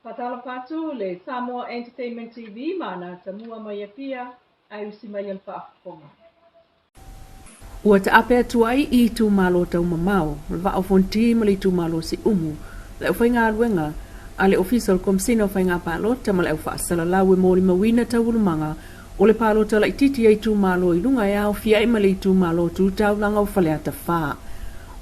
Patala patu le Samoa Entertainment TV mana tamua mai pia ai usi mai al whaafonga. Ua te ape atu ai I tū malo tau mamao, wa o fonti ma le tū malo si umu, le o whainga aluenga, a le official komsina o whainga palota ma le o whaasala lau e mori mawina tau ulumanga, o le palota la ititi ai tū malo I lunga e au fia ima le tū malo tū tau langa o whaleata wha.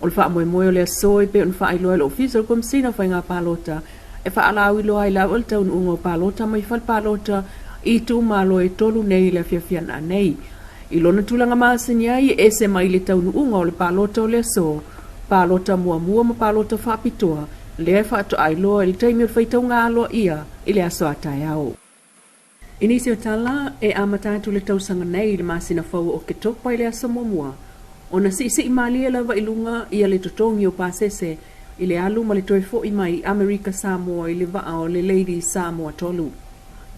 O le wha moe moe o le asoi pe on wha iloa le official komsina o whainga palota, e wha alau iloa I lau al tau unga o palota mai whal palota I tū malo e tolu nei le fiafiana nei. I lona tulanga maasini ai e se mai le taunu unga o le palota o le aso, palota mua ma palota whapitoa, le e whaato ailoa I le taimi o whaitau ngā aloa ia I le aso atai au. Inisi o tala e amatatu le tausanga nei le maasina whau o ke topa I le aso mua. O na si I malia lawa I lunga ia le totongi o pasese I le alu ma le toi fo I mai Amerika Samoa I le vaa o le Lady Samoa tolu.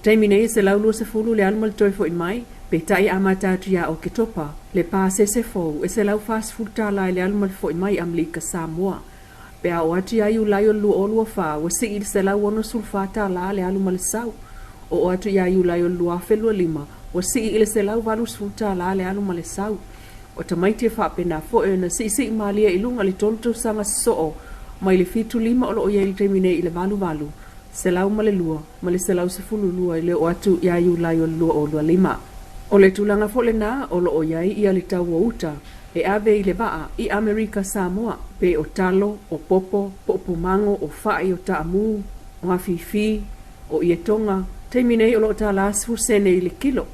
Taimi nei se laulu se fulu le alu ma le toi fo I mai, pe tai amatatu ia o ke topa, le pase se fou, e se lau fast food tala le aluma le foi mai Amerika Samoa. Pe a o atu ia iu lai o lua o lua wha, wa si il se lau ono sulfa tala le aluma le sau. O atu ia iu lai o lua felua lima, wa si il se lau valu sulfa tala le aluma le sau. O tamaiti e wha pena fo e na si malia ilunga le tolu sanga soo, mai le fitu lima o lo o ia il temine I le valu. Se lau ma le lua, ma le se lau se fulu lua I le o atu ia iu lai o lua o lua lima. O le tulanga fole na o lo o iai ia le tau o uta, e ave I le vaa I Amerika Samoa, pe o talo, o popo, po pumango, o fai o taamu, o hafifi, o ietonga, teiminei o lo ta lasfu sene I le kilo.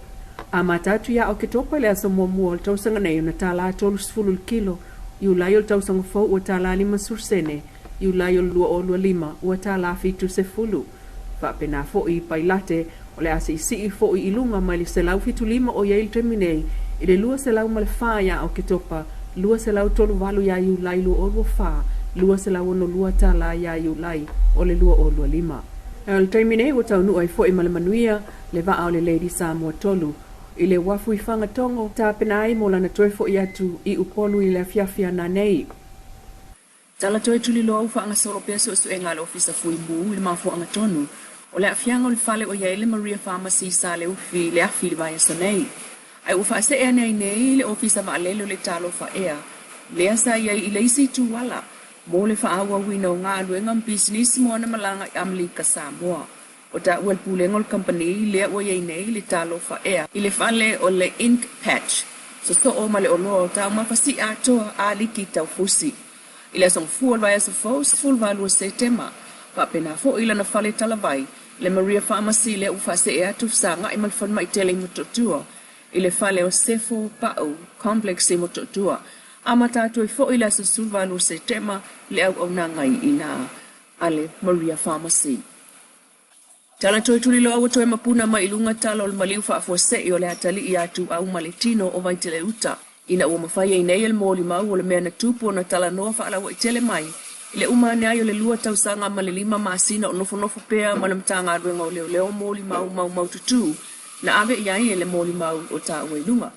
A matatu ia o ke topa le aso mua o le tausanga nei o na ta la tolu sfulu le kilo, iu lai o le tausanga fau o ta la lima sursene, iu lai o lua o lua lima, o ta la fitu se fulu. Fa pena fo I pailate, o le ase isi fo I ilunga mai le selau fitu lima o iail terminei, I le lua selau ma le wha ia o ke topa, lua selau tolu walu ia iu lai lua o lua wha, lua selau ono lua tala ia iu lai o le lua o lua lima. E o le terminei o tau nua I fo I ma le manuia, le vaa o le Lady Samoa tolu, I le wafu I whanga tongo, ta penai mo lana toi fo I atu I upolu I le fiafia na nei. Tala toi tuli loa ufa anga soro peso su e ngalo ofisa fui muu le mafu anga tonu, o le afianga o le fale o iaile Maria Pharmacy sa le ufi le afi le vaya sonei. Ai ufa se ea nei nei le ofisa maalele o le talo fa ea. Le asa ia I le isi tu wala. Mo le fa awa wina o ngā aluenga business mo ana malanga I Amerika Samoa. O ta uel pulenga o le company le o iai nei le talo fa ea. I le fale o le ink patch. So o male o loa o ta umafasi atoa a liki tau fusi. I le song fuol vaya sa fos full valu se tema. Pa pena fo ila na fale talavai. Le Maria Pharmacy le ufa se ea tu sanga I malfan mai tele mototua. I le fale o sefo pao complex e mototua. Amata tu I fo ila sa sulvalu se tema le au nangai ina ale Maria Pharmacy. Tala toi tuli lo awa toi mapuna ma ilunga tala o le maliu fa afo se I o le atali I atu au maletino o vai tele uta. Ina ua mawhai nei el mōli mau o le mea na tupu o na tala noa fa ala wa I tele mai. Le umane ai o le lua tausanga ma le lima maasina o nofo pea ma le mtanga aruenga o leo mōli mau tutu. Na ave iai e le mōli mau o ta ua ilunga.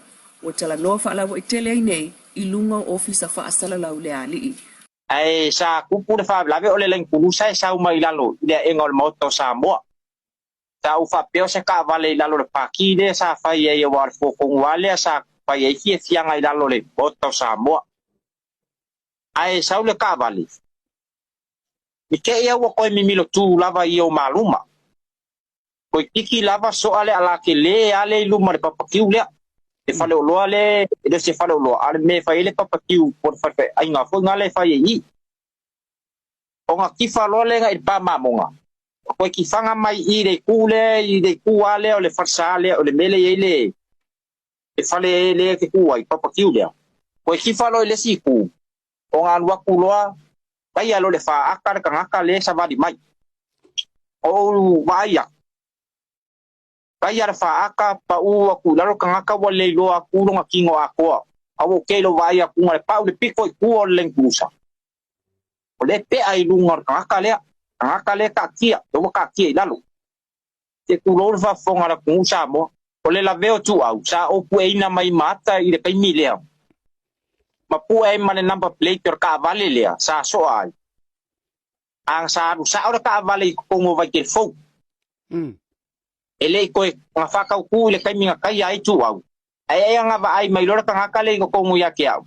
O tala noa fa ala wa I tele ai nei I lunga o ofisa fa asala lau le alii. Ai sa kupu le fa lave o le lengkulu sa sa uma I lalo I le enga o le moto Samoa. Sa ufa peo se ka vale I lalo le paki le sa fai e o ar fokong wale sa fai e fie fianga I lalo le moto Samoa. Ai sa le ka vale. Mike ia wa koe mimilo tu lava I o maluma. Koe tiki lava so ale ala ke le ale luma le papakiu lea. E fale o loa le, e se fale o loa. Ale me fai le papakiu por fai ai ngā fo ngale fai e I. O ngā kifa loa le ngā I pa mamonga. Koe kifanga mai I le ku ale o le farsa ale o le mele e le. E fale le ke ku ai papakiu lea. Koe kifa loa le si ku. O ngā luaku loa. Kai alo le fa akar kangaka le sa vadi mai. O vaya. Kai ara fa aka pa u aku laro kangaka wa le lo aku longa kingo akoa. Awo ke lo vaya ku ngale pa le piko ku o lengkusa. O le pe ai lunga kangaka le ka kia, do ka kia lalo. Te ku lo fa fonga ra ku sa mo. O le la veo tu au sa o pu ina mai mata I le pe mi le. Ma pu e mane number plate per ka vale lea sa so ai ang sa rusa ora ka vale como vai ter fogo ele ko nga fakau ku le kai minga kai ai tu au ai nga va ai mai lora ka ka le ko como ya ke au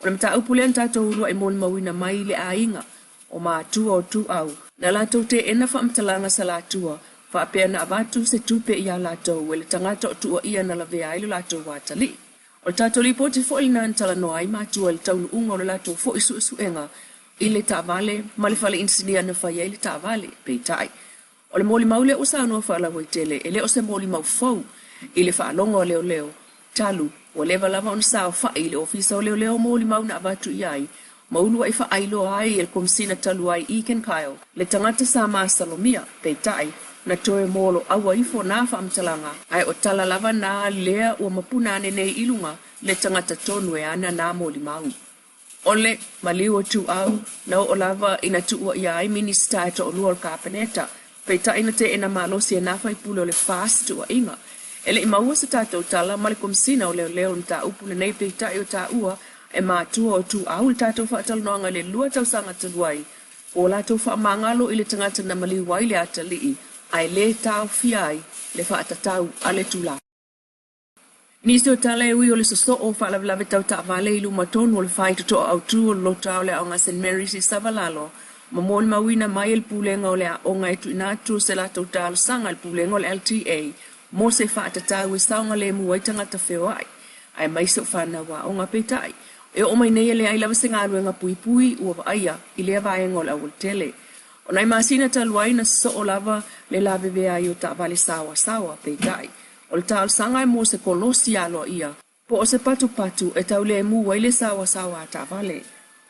O le mata upulen tātou urua e mōli mawina mai le ainga o mātua o tu au. Na lātou te ena wha mtalanga sa lātua, wha apea na avatu se tupe ia lātou, e le tangata o tua ia na lawea ailu lātou wātali. O le tātou li poti fo ina antala no ai mātua le taunu unga o le lātou fo isu isu enga, i le tāvale, ma le whale insinia na whai le tāvale, peitai. O le mōli maule o sa anua wha ala waitele, e le o se mōli mau fau, i le wha alonga o leo leo, talu, o leva lava on sa fa ile ofisa o leo moli mauna avatu iai maunu ai fa ailo ai el komsina talu ai Iken Kyle le tangata sa ma salomia peitai na toe molo awa ifo na fa amtalanga ai o tala lava na lea o mapuna ne ilunga le tangata tonu e ana na moli mau ole maliwa tu au na o lava ina tu iai minister to luol kapeneta peitai na te ena malosi na fa ipulo le fast tu inga ele I maua sa tātou tala male komsina o leo ni tā upu le nei peitai o tā ua e mātua o tu au le tātou whaatalonoanga le lua tau sanga taluai o lātou whaamangalo I le tangata na maliwai le atalii ai le tāu fiai le whaatatau a le tula. Nisi o tala e ui o le soso o whaalawelawe tau tā vale ilu matonu o le whai to au tu o lota o le aonga St. Mary's I Savalalo ma mōli mawina mai el pulenga o le aonga e tu inatu se lātou tālo sanga el pulenga o le LTA mo se whaatatau e saonga le mua I tangata wheo ai. Ai mai se whana wa o ngā peitai. E o mai nei le ai lawa se ngā ruenga pui pui ua wa aia I lea vaenga o la ul tele. O nai masina taluai na so o lava le lawe vea I o ta vale sawa sawa peitai. O le taal sanga e mo se kolosi alo ia. Po o se patu patu e tau le mua I le sawa sawa ta vale.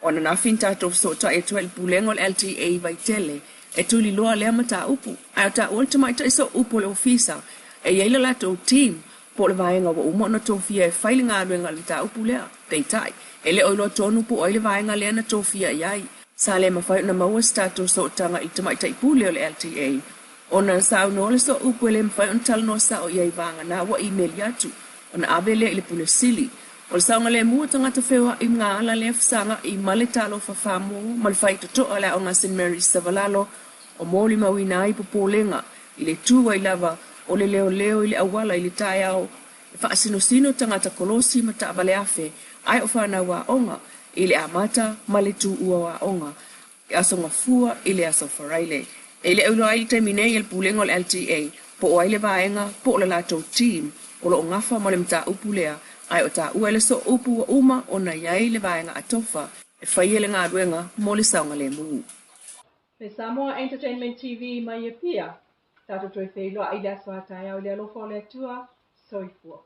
O na nafin tatou so ta e tuel pulengol LTA vai tele. E tuli loa lea mata upu. Ai o ta ulta mai ta iso upu le ofisa. E yeila lato team po le vaenga wa umo na tofia e whaile ngā ruenga le tā upu lea, peitai. E le oilo tonu po oile vaenga lea na tofia iai. Sa le mawhai na maua stato so tanga I tamaita I pule o le LTA. O na sao no le so upu le mawhai on tala no sa o iai vanga na wa email yatu. O na abe lea I le pule sili. O le saonga le mua tangata whewa I ngā ala lea fsanga I male talo whawhamu, male whai to ala o ngā St. Mary's Savalalo, o mōli mawina I popolenga, I le tūwa I lava, o le leo I le awala I le tae au, e whaasino tangata kolosi ma ta vale afe, ai o whana wa onga, I le amata ma le tu ua wa onga, e aso ngafua I le aso wharaile. E le aulo ai le taimine il pulengo le LTA, po o ai le vaenga, po o le lato team, o lo ngafa ma le mta upulea, ai o ta ua le so upu wa uma o na iai le vaenga atofa, e whaiele ngā ruenga mo le saonga le mungu. Pe Samoa Entertainment TV mai e pia. Tātou toi whailoa I le aswātai au le alofa o le atua, soifua.